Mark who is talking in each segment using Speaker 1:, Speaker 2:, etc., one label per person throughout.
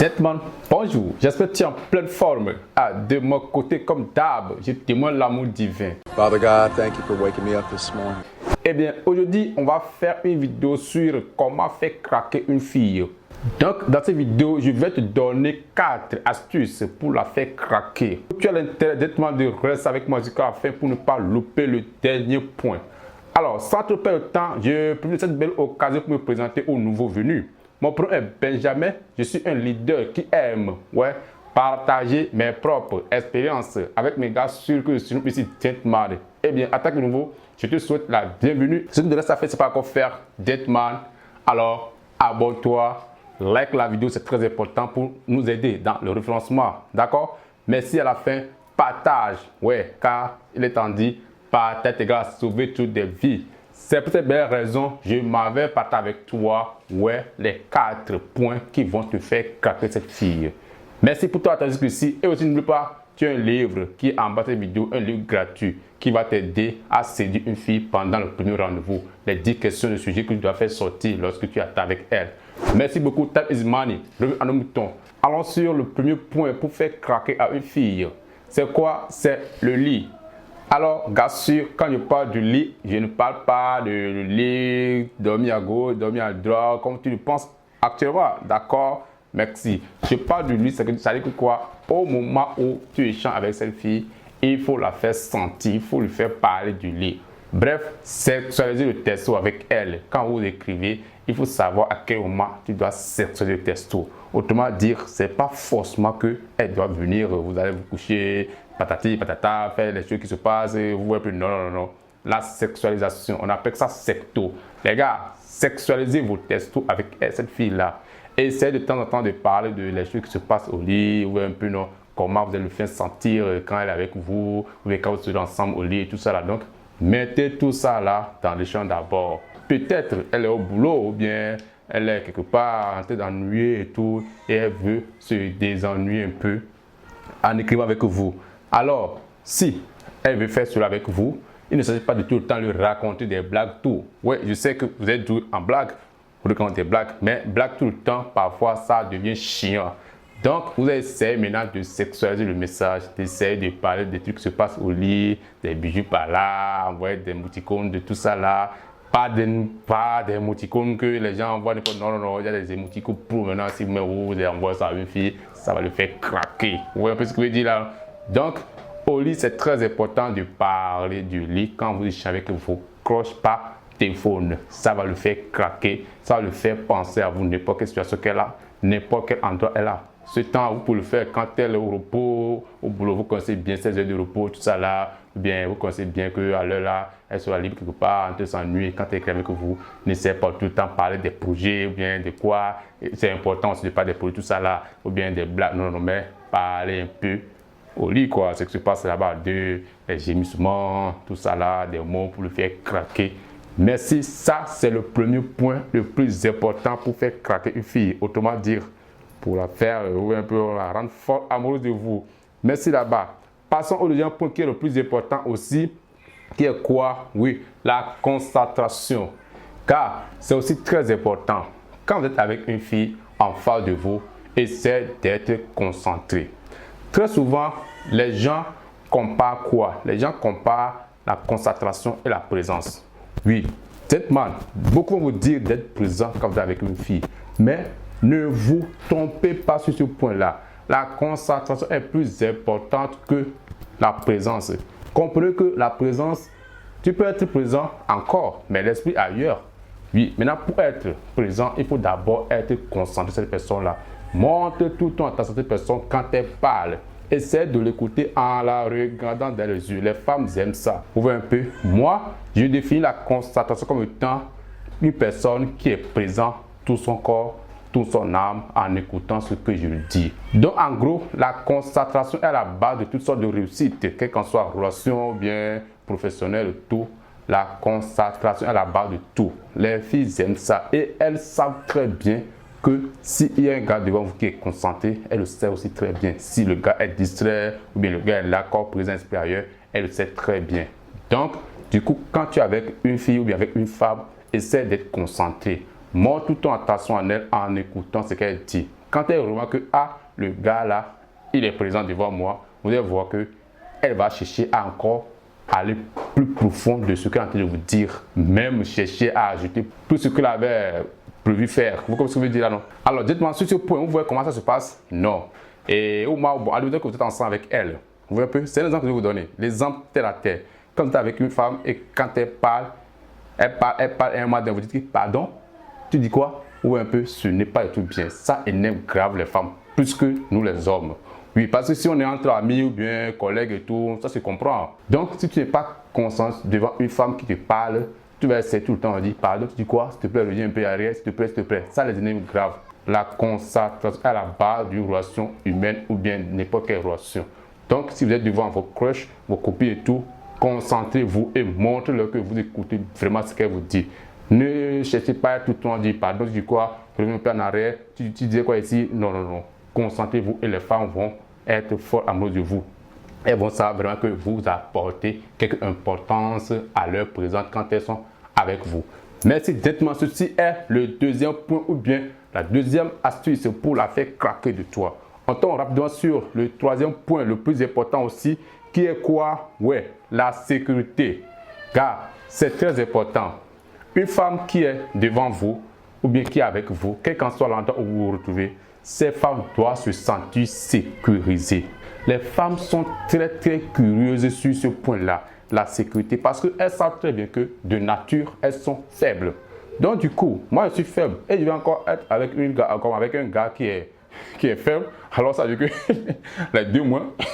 Speaker 1: Gentleman, bonjour, j'espère que tu es en pleine forme. De mon côté, comme d'hab, je témoigne l'amour divin.
Speaker 2: Father God, thank you for waking me up this morning.
Speaker 1: Eh bien, aujourd'hui, on va faire une vidéo sur comment faire craquer une fille. Donc, dans cette vidéo, je vais te donner 4 astuces pour la faire craquer. Tu as l'intérêt d'être de rester avec moi jusqu'à la fin pour ne pas louper le dernier point. Alors, sans trop perdre de temps, je profite de cette belle occasion pour me présenter aux nouveaux venus. Mon prénom est Benjamin, je suis un leader qui aime partager mes propres expériences avec mes gars sûrs que je suis ici Gentleman. Eh bien, en tant que nouveau, je te souhaite la bienvenue. Ce que tu te reste à faire, c'est pas encore faire Gentleman. Alors, abonne-toi, like la vidéo, c'est très important pour nous aider dans le référencement. D'accord? Merci à la fin, partage, car il est temps dit, partage égal à sauver toutes des vies. C'est pour cette belle raison, je m'avais partagé avec toi les 4 points qui vont te faire craquer cette fille. Merci pour toi attention jusqu'ici. Et aussi n'oublie pas, tu as un livre qui est en bas de cette vidéo, un livre gratuit qui va t'aider à séduire une fille pendant le premier rendez-vous. Les 10 questions de sujet que tu dois faire sortir lorsque tu attends avec elle. Merci beaucoup, Time is money. Revenons à nos moutons. Allons sur le premier point pour faire craquer à une fille. C'est quoi? C'est le lit. Alors, gars sûr, quand je parle du lit, je ne parle pas de lit, dormir à gauche, dormir à droite, comme tu le penses actuellement, d'accord? Merci. Je parle du lit, ça veut dire que quoi? Au moment où tu échanges avec cette fille, il faut la faire sentir, il faut lui faire parler du lit. Bref, sexualiser le testo avec elle. Quand vous écrivez, il faut savoir à quel moment tu dois sexualiser le testo. Autrement dire, c'est pas forcément qu'elle doit venir, vous allez vous coucher, patati, patata, faire les choses qui se passent, vous voyez plus, non. La sexualisation, on appelle ça secto. Les gars, sexualisez vos testos avec cette fille-là. Essayez de temps en temps de parler de les choses qui se passent au lit, ou un peu, non, comment vous allez le faire sentir quand elle est avec vous, ou quand vous serez ensemble au lit, tout ça là. Donc, mettez tout ça là dans les champs d'abord. Peut-être elle est au boulot, ou bien elle est quelque part en train d'ennuyer et tout, et elle veut se désennuyer un peu en écrivant avec vous. Alors, si elle veut faire cela avec vous, il ne s'agit pas de tout le temps lui raconter des blagues tout. Oui, je sais que vous êtes doué en blagues, vous racontez des blagues, mais blagues tout le temps, parfois ça devient chiant. Donc, vous allez essayer maintenant de sexualiser le message, d'essayer de parler des trucs qui se passent au lit, des bijoux par là, envoyer des émoticônes, de tout ça là. Pas des émoticônes que les gens envoient. Non, il y a des émoticônes pour maintenant. Si vous envoyez ça à une fille, ça va le faire craquer. Vous voyez un peu ce que je veux dire là? Donc, au lit, c'est très important de parler du lit quand vous échangez avec vos croches par téléphone. Ça va le faire craquer, ça va le faire penser à vous, n'importe quelle situation qu'elle a, n'importe quel endroit elle a. Ce temps, vous pouvez le faire quand elle est au repos, au boulot, vous connaissez bien ses heures de repos, tout ça là, ou bien vous connaissez bien qu'à l'heure là, elle sera libre quelque part, en train de s'ennuyer. Quand elle est avec vous, n'essayez pas tout le temps de parler des projets, ou bien de quoi. C'est important aussi de parler des projets, tout ça là, ou bien des blagues, non, mais parler un peu au lit, quoi, ce qui se passe là-bas, les gémissements, tout ça là, des mots pour le faire craquer. Merci, ça c'est le premier point le plus important pour faire craquer une fille. Autrement dire, pour la faire, ou un peu la rendre fort amoureuse de vous. Merci là-bas. Passons au deuxième point qui est le plus important aussi, qui est quoi? Oui, la concentration. Car c'est aussi très important. Quand vous êtes avec une fille en face de vous, essayez d'être concentré. Très souvent, les gens comparent quoi? Les gens comparent la concentration et la présence. Oui, Gentleman, beaucoup vont vous dire d'être présent quand vous êtes avec une fille. Mais ne vous trompez pas sur ce point-là. La concentration est plus importante que la présence. Comprenez que la présence, tu peux être présent encore, mais l'esprit ailleurs. Oui, maintenant pour être présent, il faut d'abord être concentré sur cette personne-là. Montre tout ton attention à cette personne quand elle parle. Essaie de l'écouter en la regardant dans les yeux. Les femmes aiment ça. Vous voyez un peu? Moi, je définis la concentration comme étant une personne qui est présente tout son corps, toute son âme en écoutant ce que je lui dis. Donc en gros, la concentration est la base de toutes sortes de réussites, quelle qu'en soit relation, bien professionnelle, tout. La concentration est la base de tout. Les filles aiment ça et elles savent très bien que s'il y a un gars devant vous qui est concentré, elle le sait aussi très bien. Si le gars est distrait ou bien le gars est là, corps présent supérieur, elle le sait très bien. Donc, du coup, quand tu es avec une fille ou bien avec une femme, essaie d'être concentré. Montre toute ton attention en elle en écoutant ce qu'elle dit. quand elle remarque que ah, le gars là, il est présent devant moi, vous allez voir que elle va chercher à encore aller plus profond de ce qu'elle est en train de vous dire, même chercher à ajouter tout ce qu'elle avait prévu faire. Vous comprenez ce que je veux dire là, non? Alors dites-moi sur ce point, vous voyez comment ça se passe? Non. Et au moins, bon, allez vous dire que vous êtes ensemble avec elle. Vous voyez un peu? C'est un exemple que je vais vous donner. L'exemple terre à terre. Quand vous êtes avec une femme et quand elle parle et un matin, vous dites que pardon, tu dis quoi? Ou un peu, ce n'est pas du tout bien. Ça énerve grave les femmes, plus que nous les hommes. Oui, parce que si on est entre amis ou bien collègues et tout, ça se comprend. Donc, si tu n'es pas conscient devant une femme qui te parle, tu vas essayer tout le temps de dire pardon, tu dis quoi? S'il te plaît, reviens un peu arrière, s'il te plaît, s'il te plaît. Ça les énerve grave. La concentration est à la base d'une relation humaine ou bien n'importe quelle relation. Donc, si vous êtes devant vos crushs, vos copines et tout, concentrez-vous et montrez-leur que vous écoutez vraiment ce qu'elle vous dit. Ne cherchez pas tout le temps à dire pardon, tu dis quoi? Reviens un peu en arrière, tu disais quoi ici? Non, non, non. Concentrez-vous et les femmes vont être fort amoureuses de vous. Elles vont savoir vraiment que vous apportez quelque importance à leur présence quand elles sont avec vous. Merci. Dites-moi, ceci est le deuxième point ou bien la deuxième astuce pour la faire craquer de toi. On tombe rapidement sur le troisième point, le plus important aussi, qui est quoi? Ouais, la sécurité. Car c'est très important. Une femme qui est devant vous ou bien qui est avec vous, quel qu'en soit l'endroit où vous vous retrouvez, ces femmes doivent se sentir sécurisées. Les femmes sont très curieuses sur ce point-là, la sécurité, parce qu'elles savent très bien que de nature, elles sont faibles. Donc du coup, moi je suis faible et je vais encore être avec un gars qui est faible. Alors ça veut dire que les deux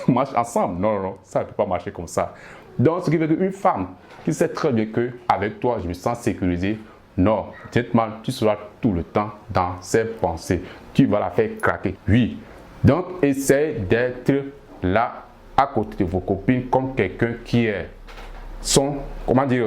Speaker 1: marchent ensemble. Non, non, non, ça ne peut pas marcher comme ça. Donc ce qui veut dire qu'une femme qui sait très bien que avec toi, je me sens sécurisé. Non, dites-moi, tu seras tout le temps dans ses pensées. Tu vas la faire craquer. Oui. Donc, essaye d'être là à côté de vos copines comme quelqu'un qui est son, comment dire,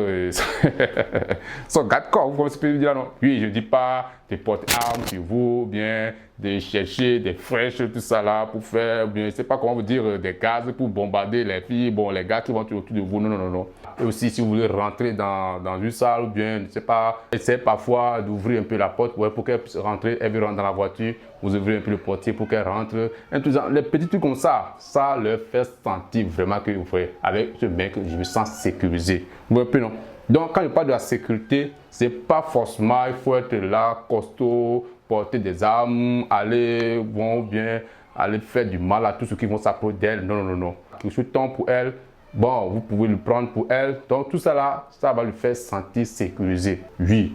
Speaker 1: son garde-corps, comme je peux dire, non? Oui, je ne dis pas de porter armes sur vous, bien de chercher des flèches, tout ça là, pour faire, bien, je ne sais pas comment vous dire, des gaz pour bombarder les filles, bon, les gars qui vont autour de vous, non, non, non, non. Et aussi, si vous voulez rentrer dans une salle, ou bien, je ne sais pas, essayez parfois d'ouvrir un peu la porte pour qu'elle puisse rentrer, elle veut rentrer dans la voiture, vous ouvrez un peu le portier pour qu'elle rentre. Et tout ça, les petits trucs comme ça leur fait sentir vraiment que vous voyez, avec ce mec, je me sens sécurisé. Vous voyez un peu, non? Donc, quand je parle de la sécurité, c'est pas forcément, il faut être là, costaud, porter des armes, aller, bon, bien, aller faire du mal à tous ceux qui vont s'approcher d'elle. Non, non, non, non. Quelque chose de temps pour elle, bon, vous pouvez le prendre pour elle. Donc, tout ça là, ça va lui faire sentir sécurisé. Oui.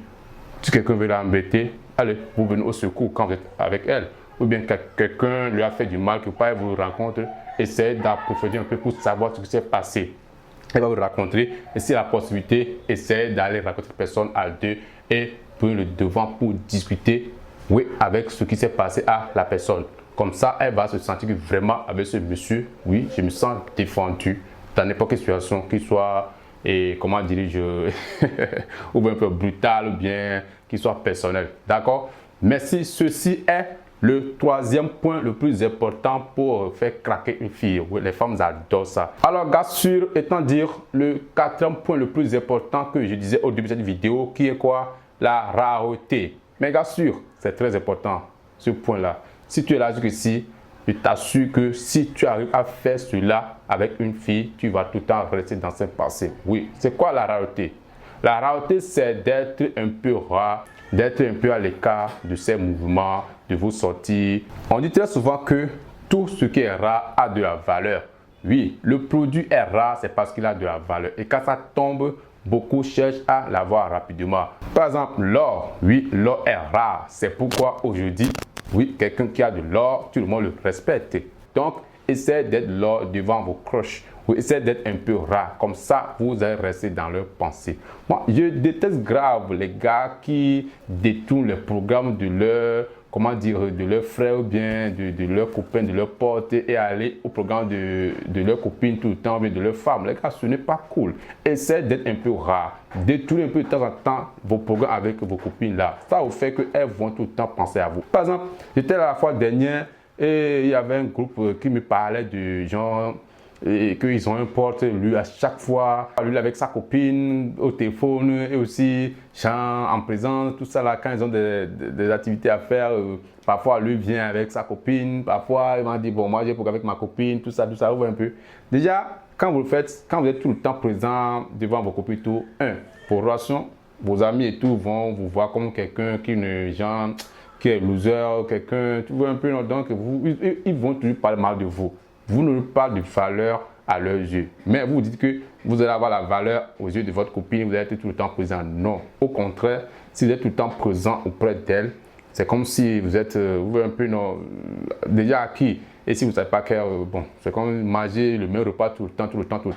Speaker 1: Si quelqu'un veut l'embêter, allez, vous venez au secours quand vous êtes avec elle. Ou bien quelqu'un lui a fait du mal, que pas elle vous rencontre, essayez d'approfondir un peu pour savoir ce qui s'est passé. Elle va vous raconter, et si la possibilité, essayez d'aller rencontrer personne à deux et prenez le devant pour discuter, oui, avec ce qui s'est passé à la personne. Comme ça, elle va se sentir que vraiment avec ce monsieur, oui, je me sens défendu dans n'importe quelle situation, qu'il soit, et comment dirais-je, ou bien un peu brutal, ou bien qu'il soit personnel. D'accord? Merci. Ceci est le troisième point le plus important pour faire craquer une fille. Oui, les femmes adorent ça. Alors, gars, sur étant dire le quatrième point le plus important que je disais au début de cette vidéo, qui est quoi? La rareté. Mais gars, sûr, c'est très important ce point-là. Si tu es là jusqu'ici, je t'assure que si tu arrives à faire cela avec une fille, tu vas tout le temps rester dans ce passé. Oui, c'est quoi la rareté? La rareté, c'est d'être un peu rare, d'être un peu à l'écart de ses mouvements, de vos sorties. On dit très souvent que tout ce qui est rare a de la valeur. Oui, le produit est rare, c'est parce qu'il a de la valeur. Et quand ça tombe, beaucoup cherchent à l'avoir rapidement. Par exemple, l'or. Oui, l'or est rare. C'est pourquoi aujourd'hui, oui, quelqu'un qui a de l'or, tout le monde le respecte. Donc, essayez d'être l'or devant vos crushs. Oui, essayez d'être un peu rare. Comme ça, vous allez rester dans leurs pensées. Moi, je déteste grave les gars qui détournent les programmes de leur, comment dire, de leurs frères ou bien de leurs copains, de leurs potes et aller au programme de leurs copines tout le temps, mais de leurs femmes. Les gars, ce n'est pas cool. Essayez d'être un peu rare. Détournez un peu de temps en temps vos programmes avec vos copines là. Ça vous fait qu'elles vont tout le temps penser à vous. Par exemple, j'étais la fois dernière et il y avait un groupe qui me parlait de genre et qu'ils ont un pote, lui à chaque fois, lui avec sa copine au téléphone et aussi chant en présence, tout ça là, quand ils ont des activités à faire, parfois lui vient avec sa copine, parfois il m'a dit bon moi j'ai pour avec ma copine, tout ça, vous voyez un peu. Déjà, quand vous le faites, quand vous êtes tout le temps présent devant vos copines, tout, vos relations, vos amis et tout vont vous voir comme quelqu'un qui ne genre, qui est loser, quelqu'un, tu vois un peu, donc ils vont toujours parler mal de vous. Vous ne parlez pas de valeur à leurs yeux. Mais vous dites que vous allez avoir la valeur aux yeux de votre copine, vous allez être tout le temps présent. Non. Au contraire, si vous êtes tout le temps présent auprès d'elle, c'est comme si vous êtes vous un peu déjà acquis. Et si vous ne savez pas bon, c'est comme manger le même repas tout le temps.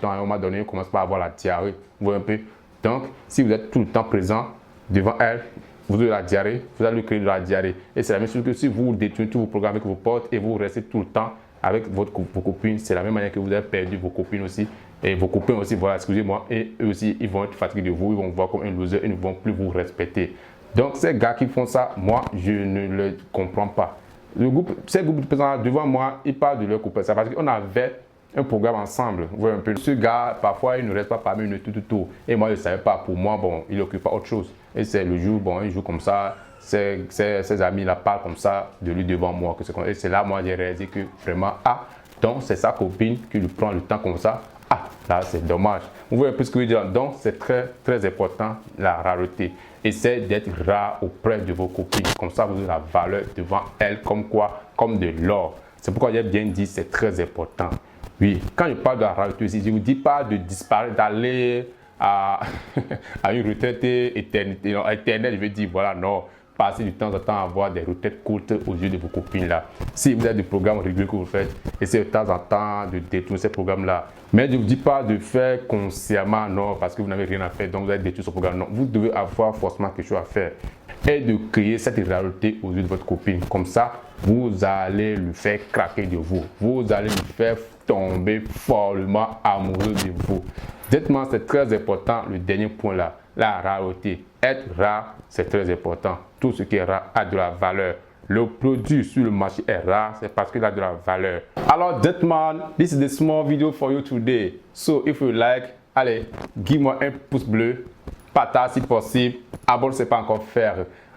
Speaker 1: À un moment donné, vous commencez par avoir la diarrhée. Vous voyez un peu. Donc, si vous êtes tout le temps présent devant elle, vous avez la diarrhée, vous allez lui créer de la diarrhée. Et c'est la même chose que si vous détruisez tous vos programmes avec vos potes et vous restez tout le temps avec vos copines, c'est la même manière que vous avez perdu vos copines aussi. Et vos copains aussi, voilà, excusez-moi, et eux aussi, ils vont être fatigués de vous, ils vont vous voir comme un loser, ils ne vont plus vous respecter. Donc, ces gars qui font ça, moi, je ne le comprends pas. Ces groupes de personnes devant moi, ils parlent de leurs copains. C'est parce qu'on avait un programme ensemble. Vous voyez un peu. Ce gars, parfois, il ne reste pas parmi nous tout. Et moi, je ne savais pas. Pour moi, bon, il n'occupe pas autre chose. Et c'est le jour, bon, il joue comme ça. Ses amis là parlent comme ça de lui devant moi. Et c'est là, moi, j'ai réalisé que vraiment, donc c'est sa copine qui lui prend le temps comme ça. Là, c'est dommage. Vous voyez un peu ce que je veux dire. Donc, c'est très, très important, la rareté. Essayez d'être rare auprès de vos copines. Comme ça, vous avez la valeur devant elles, comme quoi? Comme de l'or. C'est pourquoi j'ai bien dit, c'est très important. Oui, quand je parle de la rareté, je ne vous dis pas de disparaître, d'aller à une retraite éternelle. Je veux dire, voilà, non. Passer du temps en temps à avoir des retraites courtes aux yeux de vos copines là. Si vous avez des programmes réguliers que vous faites, essayez de temps en temps de détourner ces programmes-là. Mais je ne vous dis pas de faire consciemment, non, parce que vous n'avez rien à faire, donc vous allez détruire ce programme. Non, vous devez avoir forcément quelque chose à faire. Et de créer cette réalité aux yeux de votre copine. Comme ça, vous allez lui faire craquer de vous. Vous allez lui faire tomber follement amoureux de vous. Dites-moi, c'est très important, le dernier point là, la rareté. Être rare, c'est très important. Tout ce qui est rare a de la valeur. Le produit sur le marché est rare, c'est parce qu'il a de la valeur. Alors, gentlemen, this is the small video for you today. So, if you like, allez, give-moi un pouce bleu, partage si possible, abonne si ce n'est pas encore fait.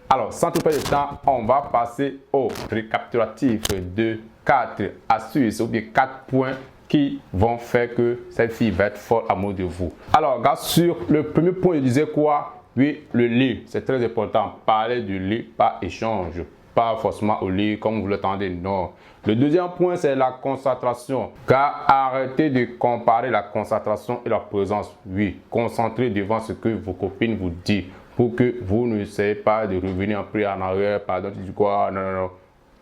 Speaker 1: Alors, sans tout perdre de temps, on va passer au récapitulatif de 4 astuces ou bien 4 points qui vont faire que cette fille va être folle amoureuse de vous. Alors, gars, sur le premier point, je disais quoi? Oui, le lit, c'est très important. Parler du lit, pas échange. Pas forcément au lit comme vous l'attendez, non. Le deuxième point, c'est la concentration. Car arrêtez de comparer la concentration et la présence. Oui, concentrez devant ce que vos copines vous disent pour que vous ne essayez pas de revenir en arrière. Pardon, tu dis quoi? Non.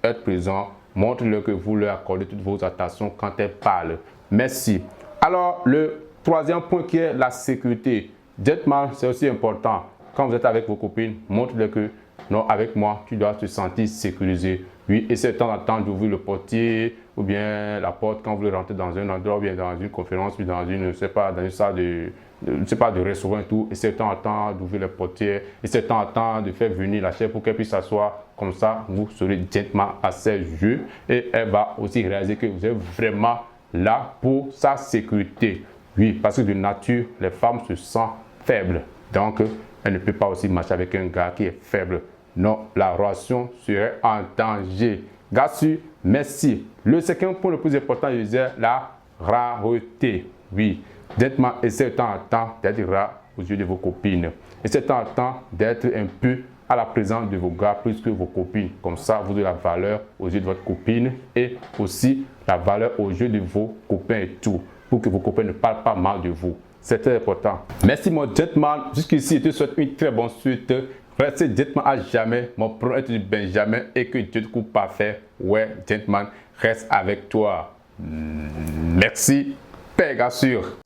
Speaker 1: Être présent, montrez-leur que vous leur accordez toutes vos attentions quand elles parlent. Merci. Alors, le troisième point qui est la sécurité. Dites-moi, c'est aussi important. Quand vous êtes avec vos copines, montrez-leur que non, avec moi, tu dois te sentir sécurisé. Oui, essayez de temps en temps d'ouvrir le portier ou bien la porte quand vous voulez rentrer dans un endroit ou bien dans une conférence ou dans une, dans une salle de restaurant et tout. Essayez de temps en temps d'ouvrir le portier. Essayez de temps en temps de faire venir la chaise pour qu'elle puisse s'asseoir. Comme ça, vous serez gentiment à ses yeux et elle va aussi réaliser que vous êtes vraiment là pour sa sécurité. Oui, parce que de nature, les femmes se sentent faibles. Donc, elle ne peut pas aussi marcher avec un gars qui est faible. Non, la relation serait en danger. Gassu, merci. Le cinquième point le plus important, je disais, la rareté. Oui, dites-moi, essayez de temps en temps d'être rare aux yeux de vos copines. Essayez de temps en temps d'être un peu à la présence de vos gars plus que vos copines. Comme ça, vous avez la valeur aux yeux de votre copine et aussi la valeur aux yeux de vos copains et tout. Pour que vos copains ne parlent pas mal de vous. C'est très important. Merci mon gentleman. Jusqu'ici, je te souhaite une très bonne suite. Restez gentleman à jamais. Mon prénom est Benjamin et que Dieu te coupe parfait. Ouais, gentleman, reste avec toi. Merci. Père, sûr.